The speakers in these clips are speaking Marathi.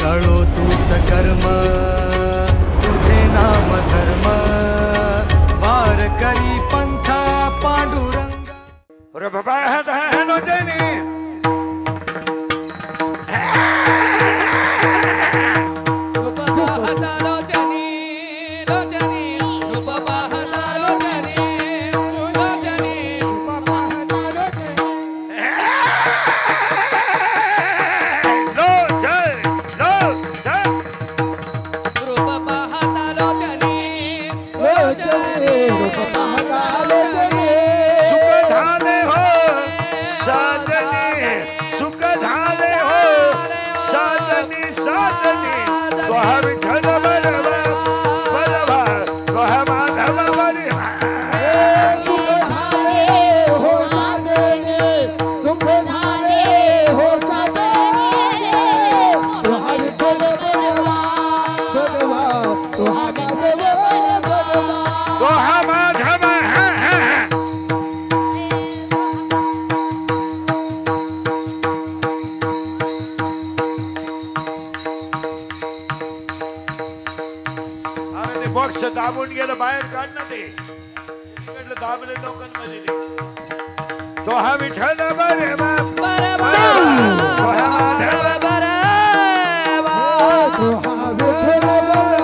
तळो तूच कर्म तुझे नाम धर्म वार करी पंथा पांडुरंग रे बाबा है नो देनी दाबून गेलं बाहेर काढणं ते इकडलं दाबले लोकांमध्ये तो हा विठ्ठल बरे बाप तो हा माधव बरे बाप तो हा विठ्ठल बरे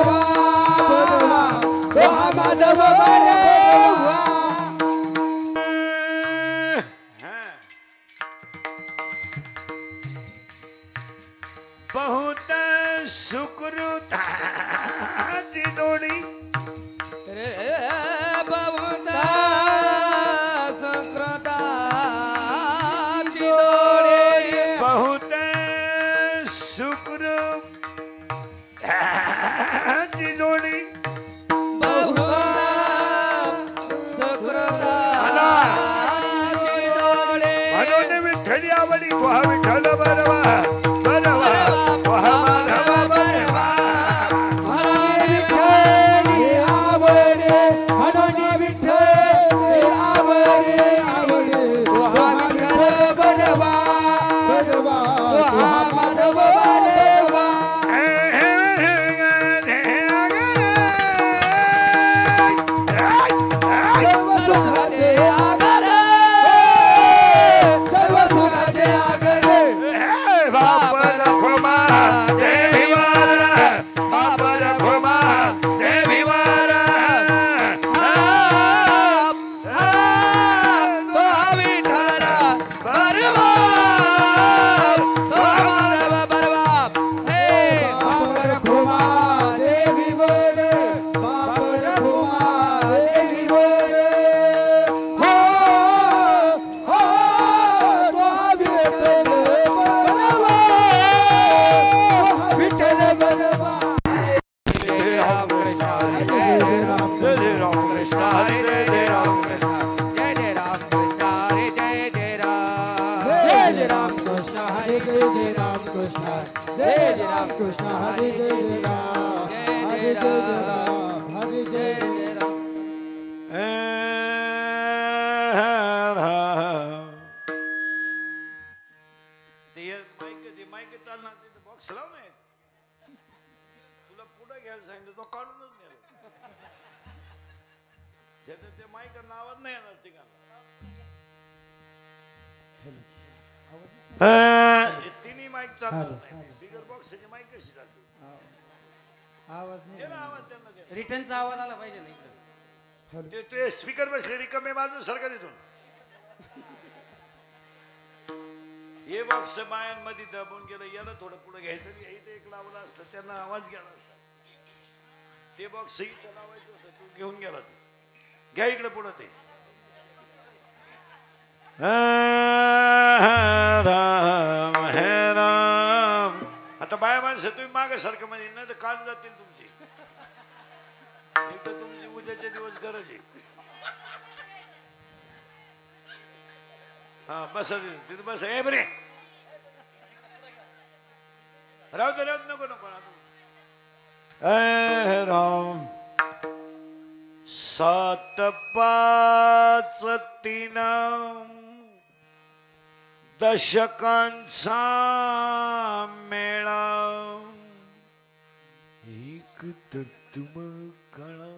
बाप तो हा माधव बरे बहुत सुकृताची जोडी तिन्ही माईक चालणार नाही बिगर बॉक्सची माईक कशी चालते आवाज नाही रिटर्नचा आवाज आला पाहिजे ना इकडे ते स्पीकर बसले रिकामे बाजू सरकार इथून हे बॉक्स मायांमध्ये दबून गेलं याला थोडं पुढे घ्यायचं इथे एक लावलं असतं त्यांना आवाज गेला असता ते बॉक्स इथं लावायचं होतं तू घेऊन गेला तू घ्या इकडे पुढं ते राम हे राम आता बाया माणसं तुम्ही मागे सारखं म्हणजे ना तर कान जातील तुमची एक तर तुमची उद्याचे दिवस गरज आहे हा बस तिथे बस हे बरे राहू दे नको नको राम 7 5 3 दशकांचा मेळा तुम कणा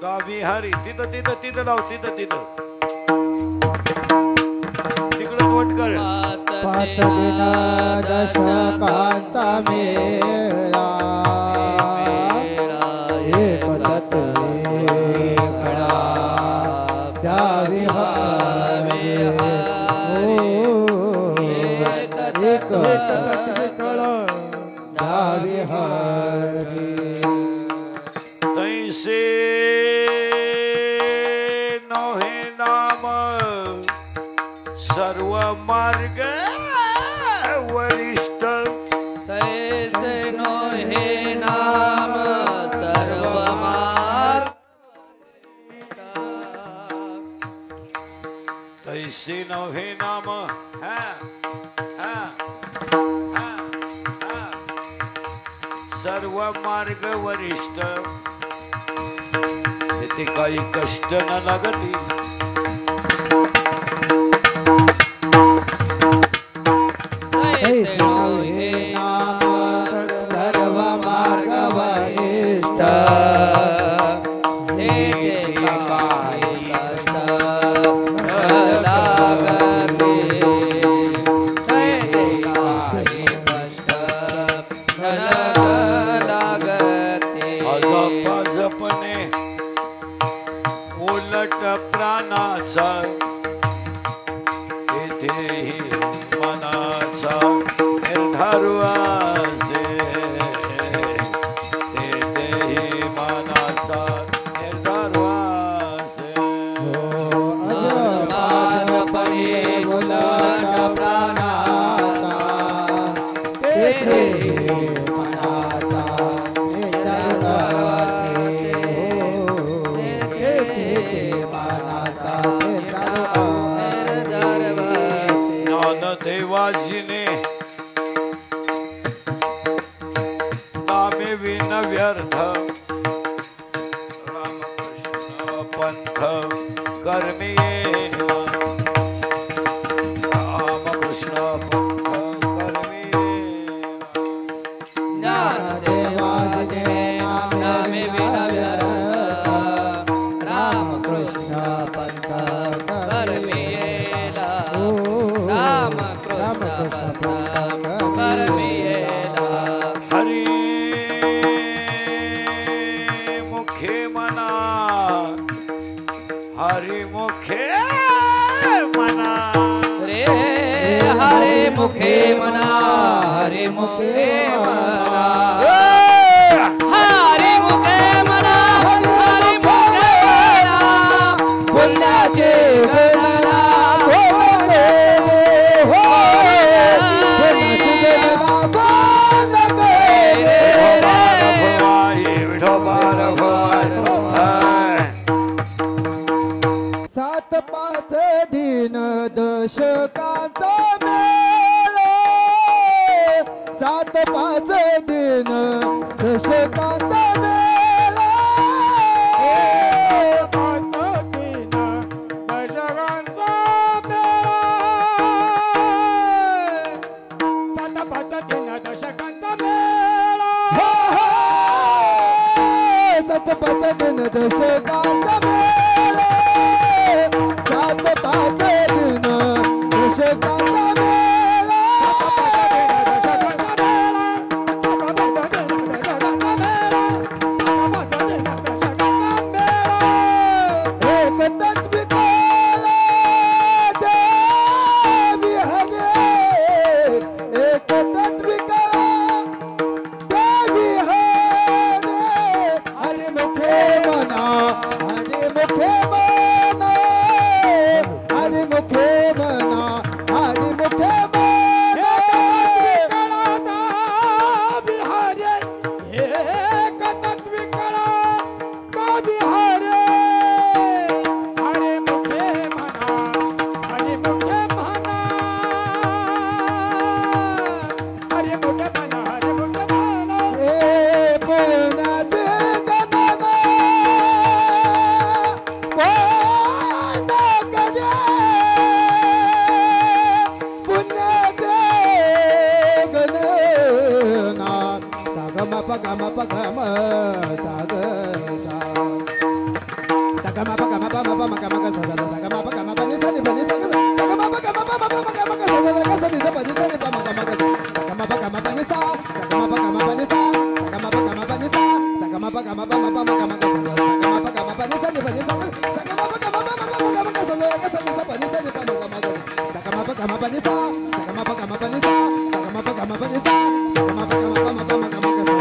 गावी हरी तिथं तिथं तिथं लाव तिथं तिथं तिकडं तोट कर पाच दिन दशकांचा मेळा एक तत्वे कळा द्यावी हवे एक तत्वे कळा द्यावी हवे तैसे नोहे नाम सर्व मार्ग वरिष्ठ तैसे नो हे नाम सर्व मार्ग तैसे नोहे नाम हा, हा, हा, हा. सर्व मार्ग वरिष्ठ तिथे काही कष्ट न लागती तैसे नो हे नाम सर्व मार्ग वरिष्ठ हे काय कष्ट लागते हे काय कष्ट लागते आजापाजपणे उलट प्राणाचा येथेही मनाचा निर्धारू असे येथेही मनाचा निर्धारू असे पादपणे उलट प्राणाचा तेथे मनाचा देवाजीने नामे विन व्यर्थ रामकृष्ण पंथ कर्मी रामकृष्ण पंथ कर्मी ज्ञानदेवादिने नामे विना व्यर्थ रामकृष्ण पंथ कर्मियेला रामकृष्ण पंथ कर्मियेला हरी मुखे मना हरी मुखे मना रे हरे मुखे मना हरे मुखे मना हरे मुखे मना हरे मुखे मना पुण्याचे गणना सात पाच दिन दशकांचा मेळा सात पाच दिन दशकांचा मेळा पाच दिन दशकांचा मेळा सात पाच दिन दशकांचा मेळा सात पाच दिन दशकांचा मेळा सात पाच दिन गम प गम सा ग सा सा गम प गम प म प म गम ग सा सा गम प गम प नि सा नि प नि सा ग सा गम प गम प म प म गम ग सा सा सा नि सा प नि सा नि प म गम ग सा गम प गम प नि सा गम प गम प नि सा गम प गम प नि सा गम प गम प म प म गम ग सा गम प गम प नि सा नि प नि सा ग गम प गम प म प म गम ग सा सा नि सा प नि सा नि प म गम ग गम प गम प नि सा गम प गम प नि सा गम प गम प नि सा गम प गम प म प म गम ग सा गम प गम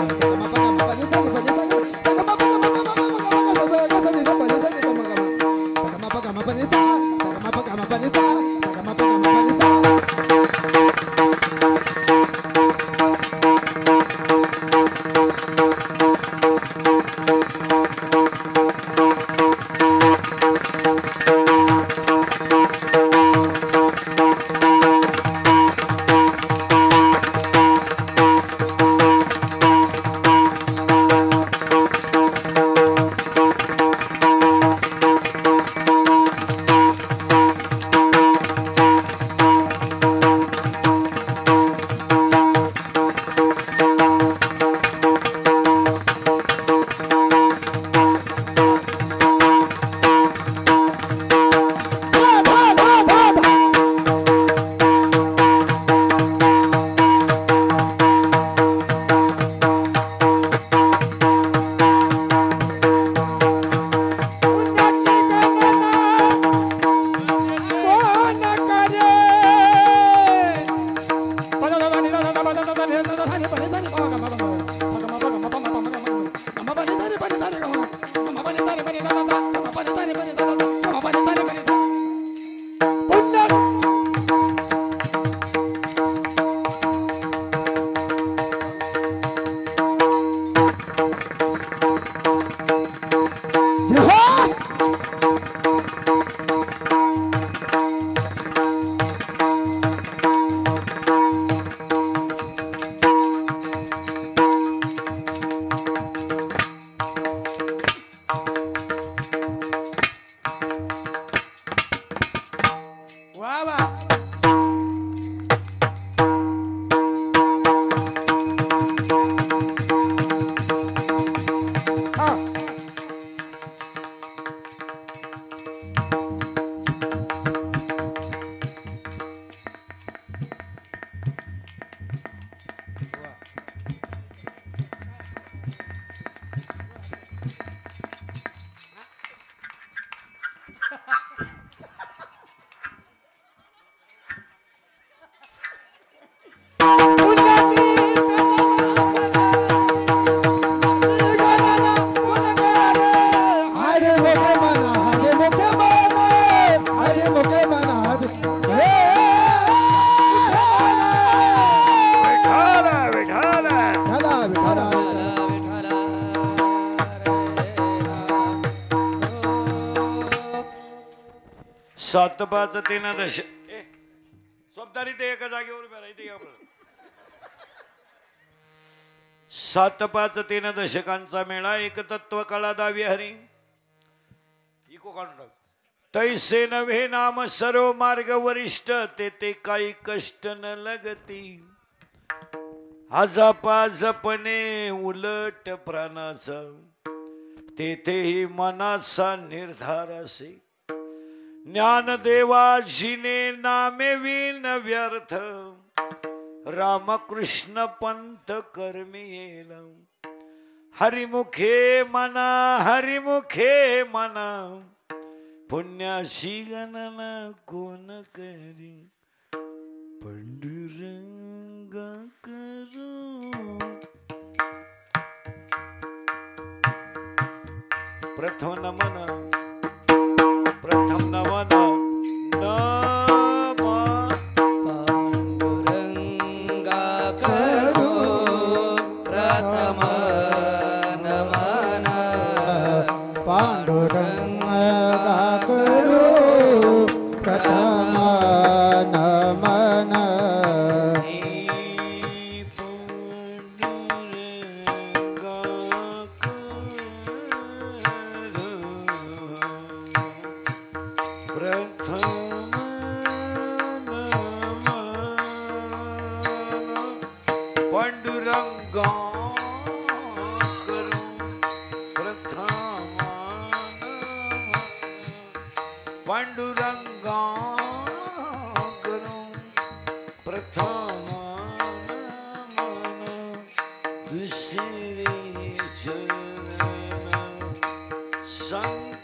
प नि सा नि प नि सा ग गम प गम प म प म गम ग सा सा नि सा प नि सा नि प म गम गम प गम प नि सा गम प गम प नि सा गम प गम प नि सा सात पाच तीन दश स्वप्तारी ते एका जागेवर उभ्या राहा. सात पाच तीन दशकांचा मेळा एकतत्व कळा दावी हरी इको काढून तैसे नव्हे नाम सर्व मार्ग वरिष्ठ ते काही कष्ट न लगती आजापाजपणे उलट प्राणाचा तेथेही मनाचा निर्धार असे ज्ञानदेवाजीने नामे विन व्यर्थ रामकृष्ण पंथ कर्मी येल हरिमुखे मना पुण्याशी गणना कोण करी पांडुरंग करू प्रथम नमन पांडुरंगा करो प्रथम नमन पांडुरंगा करो प्रथम नमन पांडुरंगा करू प्रथम दुसरी चरण संत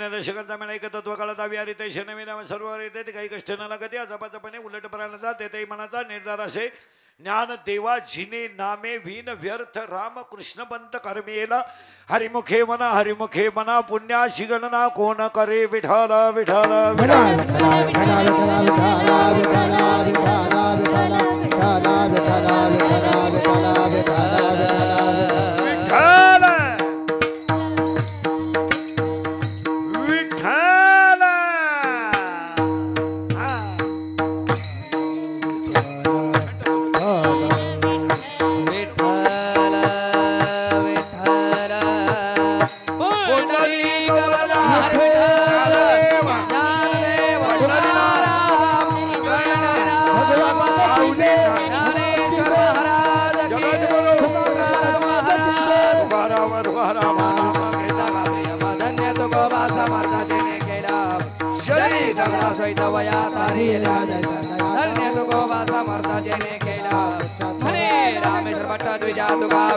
दशकांचा मेळा एक तत्व काळात आवी ते शनविना सर्व येते काही कष्ट न लागते आजाबाजापणे उलट प्राणाचा ते मनाचा निर्धार असे ज्ञान देवा जिने नामे विन व्यर्थ राम कृष्ण पंत कर्मेला हरिमुखे मना पुण्याची गणना कोण करे विठाला विठाला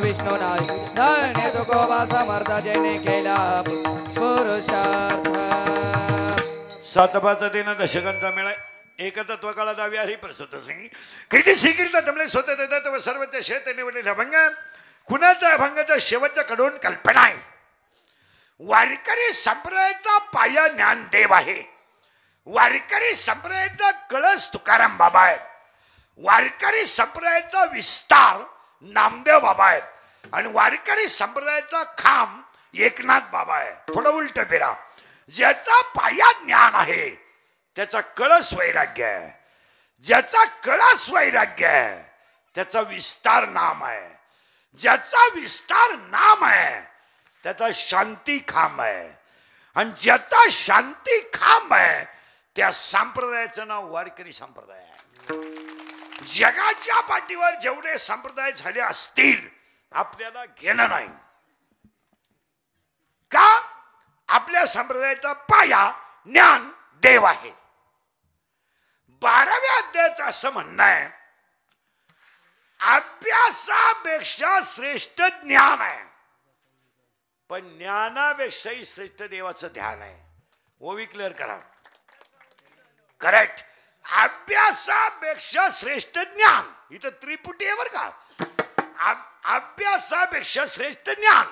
विष्णू नाय धन्य तो गोवा समर्थ जेने केला पुरुषार्थ सातबाचा दिन दशकांचा मेळा एक तत्व काळात आवी हरी प्रसूत सिंग कीर्ती श्रीकीर्त तमले स्वतः देतात व सर्वच्या शेत निवडलेला अभंग कुणाचा अभंगाचा शेवटच्या कडून कल्पना आहे वारकरी संप्रदायाचा पाया ज्ञानदेव आहे वारकरी संप्रदायाचा कळस तुकाराम बाबा आहेत वारकरी संप्रदायाचा विस्तार नामदेव बाबा आहेत आणि वारकरी संप्रदायाचा खांब एकनाथ बाबा आहे थोडं उलट फिरा ज्याचा पाया ज्ञान आहे त्याचा कळस वैराग्य आहे ज्याचा कळस वैराग्य आहे त्याचा विस्तार नाम आहे ज्याचा विस्तार नाम आहे त्याचा शांती खांब आहे आणि ज्याचा शांती खांब आहे त्या संप्रदायाचं नाव वारकरी संप्रदाय आहे जगाच्या पाठीवर जेवढे संप्रदाय झाले असतील आपल्याला घेणं नाही का आपल्या संप्रदायाचा पाया ज्ञान देव आहे 12व्या अध्यायाचं असं म्हणणं आहे अभ्यासापेक्षा श्रेष्ठ ज्ञान आहे पण ज्ञानापेक्षाही श्रेष्ठ देवाचं ध्यान आहे ओवी क्लिअर करा करेक्ट अभ्यासापेक्षा श्रेष्ठ ज्ञान इथं त्रिपुटी आहे बरं का अभ्यासापेक्षा श्रेष्ठ ज्ञान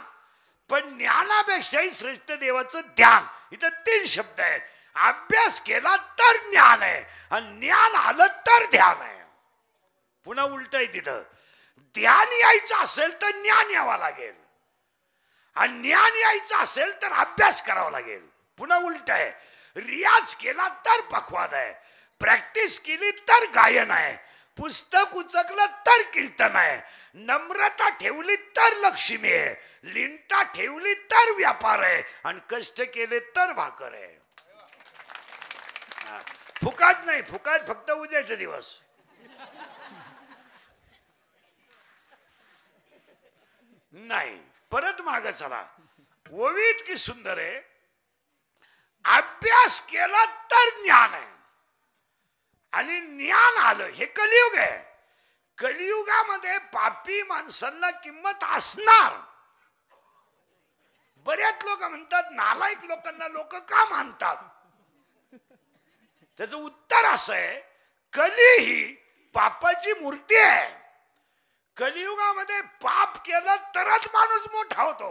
पण ज्ञानापेक्षाही श्रेष्ठ देवाचं ध्यान इथं 3 शब्द आहेत अभ्यास केला तर ज्ञान आहे आणि ज्ञान आलं तर ध्यान आहे पुन्हा उलट आहे तिथं ध्यान यायचं असेल तर ज्ञान यावं लागेल आणि ज्ञान यायचं असेल तर अभ्यास करावा लागेल पुन्हा उलट आहे रियाज केला तर पखवाद आहे प्रॅक्टिस केली तर गायन आहे पुस्तक उचकलं तर कीर्तन आहे नम्रता ठेवली तर लक्ष्मी आहे लिनता ठेवली तर व्यापार आहे आणि कष्ट केले तर भाकर आहे फुकाट नाही फुकाट फक्त उद्याचे दिवस नाही परत मागे चला ओवी इतकी सुंदर आहे अभ्यास केला तर ज्ञान आहे आणि ज्ञान आलं हे कलियुग आहे कलियुगामध्ये पापी माणसांना किंमत असणार बऱ्याच लोक म्हणतात नालायक लोकांना लोक का मानतात त्याचं उत्तर असं आहे कली ही पापाची मूर्ती आहे कलियुगामध्ये पाप केलं तरच माणूस मोठा होतो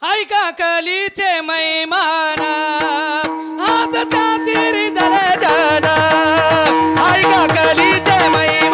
हाय का कलीचे मैमान आज त्या सिरी जल जन हाय का कलीचे मैमान